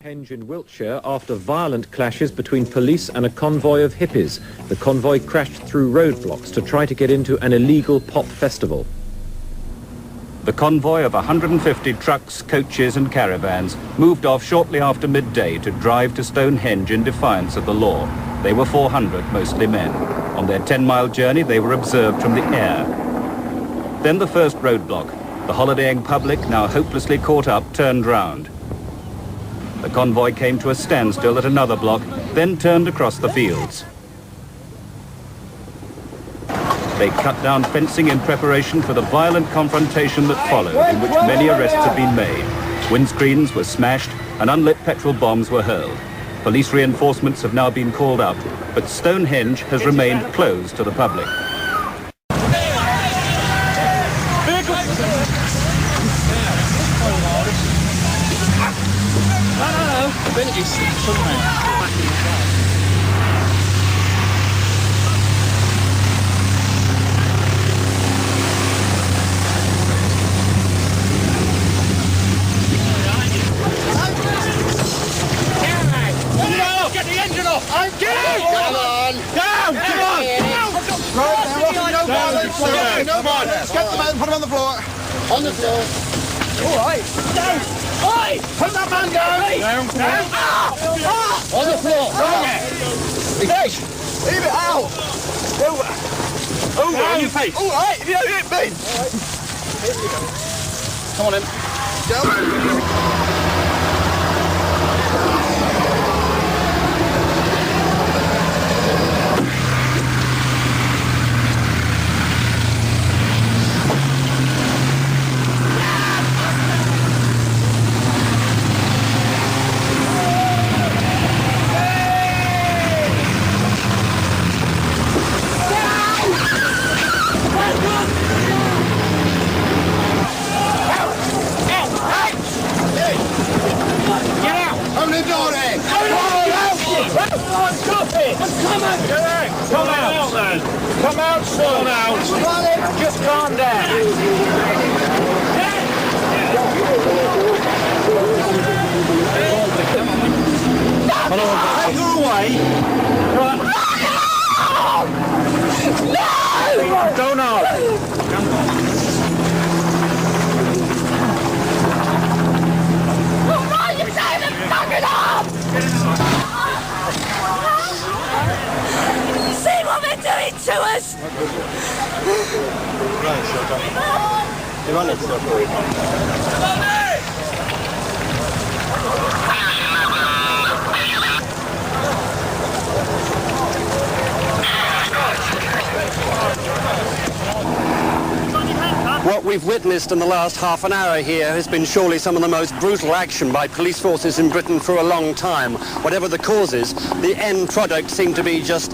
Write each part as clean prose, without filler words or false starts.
Stonehenge in Wiltshire after violent clashes between police and a convoy of hippies. The convoy crashed through roadblocks to try to get into an illegal pop festival. The convoy of 150 trucks, coaches and caravans moved off shortly after midday to drive to Stonehenge in defiance of the law. They were 400, mostly men. On their 10-mile journey, they were observed from the air. Then the first roadblock. The holidaying public, now hopelessly caught up, turned round. The convoy came to a standstill at another block, then turned across the fields. They cut down fencing in preparation for the violent confrontation that followed, in which many arrests had been made. Windscreens were smashed and unlit petrol bombs were hurled. Police reinforcements have now been called up, but Stonehenge has remained closed to the public. Get the engine off! I'm getting! Come on! Down! Come on! Come on! Let's get the man, put him on the floor. On the floor. All right. Down! Oi! Put that man down! Down! Down! On the floor. Fish! Leave it out! Over on your face. All right, if you don't hit me. Come on then. Down. Come out, sort out. Just calm down. Take her away. No! Don't argue. You say it, fuck it up! See what they're doing to us! What we've witnessed in the last half an hour here has been surely some of the most brutal action by police forces in Britain for a long time. Whatever the causes, the end product seemed to be just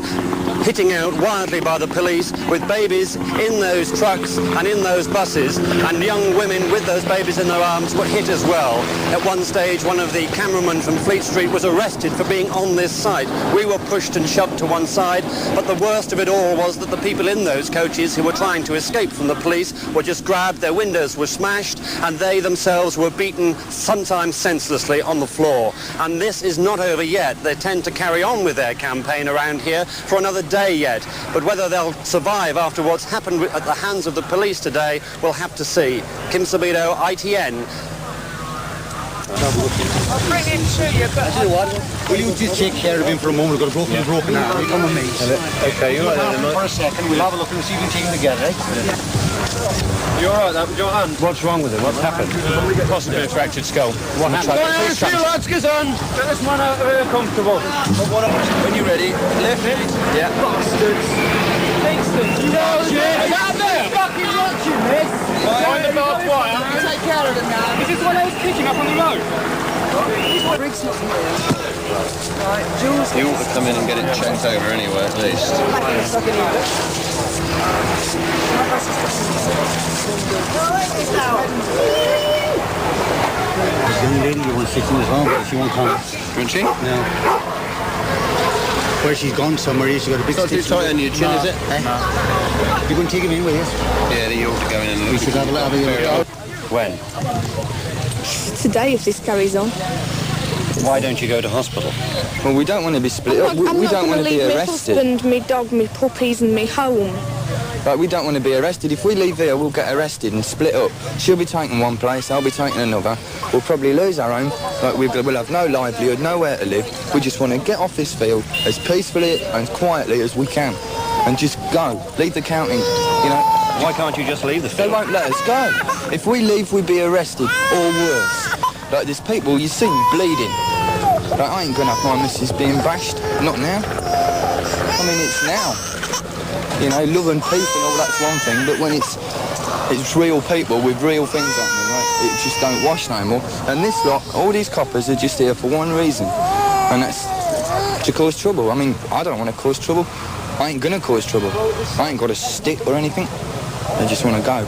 hitting out wildly by the police, with babies in those trucks and in those buses, and young women with those babies in their arms were hit as well. At one stage, one of the cameramen from Fleet Street was arrested for being on this site. We were pushed and shoved to one side, but the worst of it all was that the people in those coaches who were trying to escape from the police were just grabbed, their windows were smashed, and they themselves were beaten, sometimes senselessly, on the floor. And this is not over yet. They tend to carry on with their campaign around here for another day yet, but whether they'll survive after what's happened at the hands of the police today, we'll have to see. Kim Sabito, ITN. I'll bring him to you, but... I tell you what, will you just take care of him for a moment? We've got a broken arm. You come with me. Okay, you're right then. For a second, we'll have a look and see if we can take him together, eh? You're all right then, with your hand? What's wrong with it? What's happened? Possibly a fractured skull. What happened? Lads, get on! Get this man out of here comfortable. When you're ready, lift it. Yeah. Bastards. Kingston, no, shit! Fucking watching this! Find the barbed wire. Take care of him now. Is this one I was picking up on the road? Briggs not here. Right, Jules... You ought to come in and get it checked over anyway, at least. This young lady you want to sit in as well, but she won't come. Won't she? No. Where she's gone somewhere, she's got a big It's not too tight on your chin, is it? You going to take him in with you? Yeah, you ought to go in and look. We should have a little... When? Today, if this carries on. Why don't you go to hospital? Well, we don't want to be split up. We don't want to be arrested. I'm not going to leave my husband, my dog, my puppies and my home. Like, we don't want to be arrested. If we leave here, we'll get arrested and split up. She'll be taken one place, I'll be taken another. We'll probably lose our home. Like, we'll have no livelihood, nowhere to live. We just want to get off this field as peacefully and quietly as we can. And just go. Leave the counting, you know. Why can't you just leave the They field? won't let us go. If we leave, we'll be arrested, or worse. Like, there's people, you see them bleeding. Like, I ain't gonna have my missus being bashed. Not now. I mean, it's now. You know, love and peace and all that's one thing, but when it's real people with real things happening, right, it just don't wash no more. And this lot, all these coppers are just here for one reason, and that's to cause trouble. I mean, I don't want to cause trouble. I ain't gonna cause trouble. I ain't got a stick or anything. I just want to go.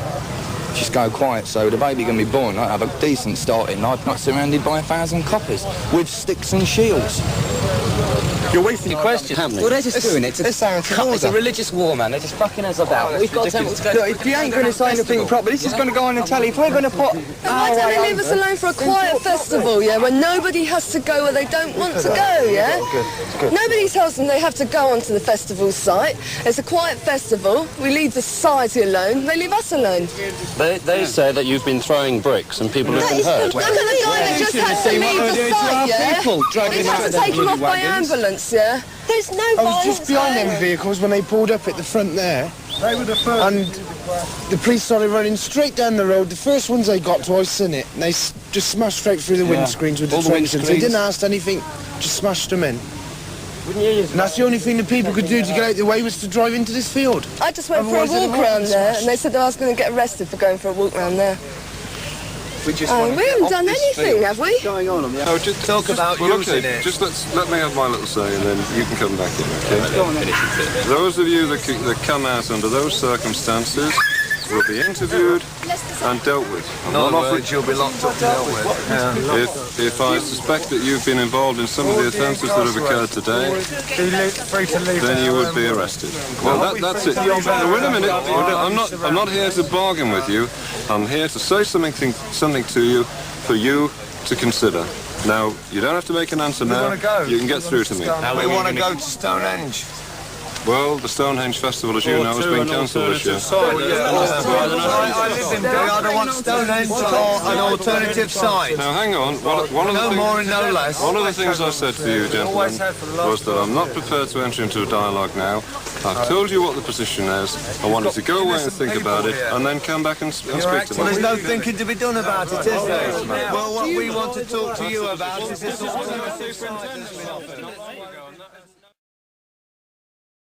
Just go quiet, so the baby can be born. I have a decent start in life, not surrounded by 1,000 coppers with sticks and shields. You're wasting your question. Well, they're just doing it. It's a religious war, man. They're just fucking us about. We've got temples to go. Look, if you ain't going to say anything proper, this is going to go on the telly. If we're going to put... Why don't they leave us alone for a quiet festival, yeah, when nobody has to go where they don't want to go, yeah? Good. Nobody tells them they have to go onto the festival site. It's a quiet festival. We leave the society alone. They leave us alone. They say that you've been throwing bricks and people have been hurt. Look at the guy that just had to leave the site, yeah? They had to take him off by ambulance, yeah? There's no I was just behind them vehicles when they pulled up at the front there. They were the first. And the police started running straight down the road. The first ones they got to, I seen it. And they just smashed straight through the windscreens with the truncheons. They didn't ask anything, just smashed them in. And that's the only thing the people could do to get out of the way was to drive into this field. I just went for a walk around there, and they said that I was going to get arrested for going for a walk around there. We haven't done anything, have we? Going on the Oh, just talk about using it. Just let me have my little say, and then you can come back in. Okay? Those of you that come out under those circumstances will be interviewed and dealt with. You'll be locked up and dealt with. If I suspect that you've been involved in some of the offences that have occurred today, then you would be arrested. Well, that's it. Now, wait a minute. I'm not here to bargain with you. I'm here to say something to you for you to consider. Now, you don't have to make an answer now. You can get through to me. We want to go to Stonehenge. Well, the Stonehenge Festival, as you know, has been cancelled this year. I either want Stonehenge or an alternative site. Now, hang on. One of the things I said to you, gentlemen, was that I'm not prepared to enter into a dialogue now. I've told you what the position is. I wanted to go away and think about it, and then come back and speak to me. Well, there's no thinking to be done about it, is there? Well, what we want to talk to you about is this.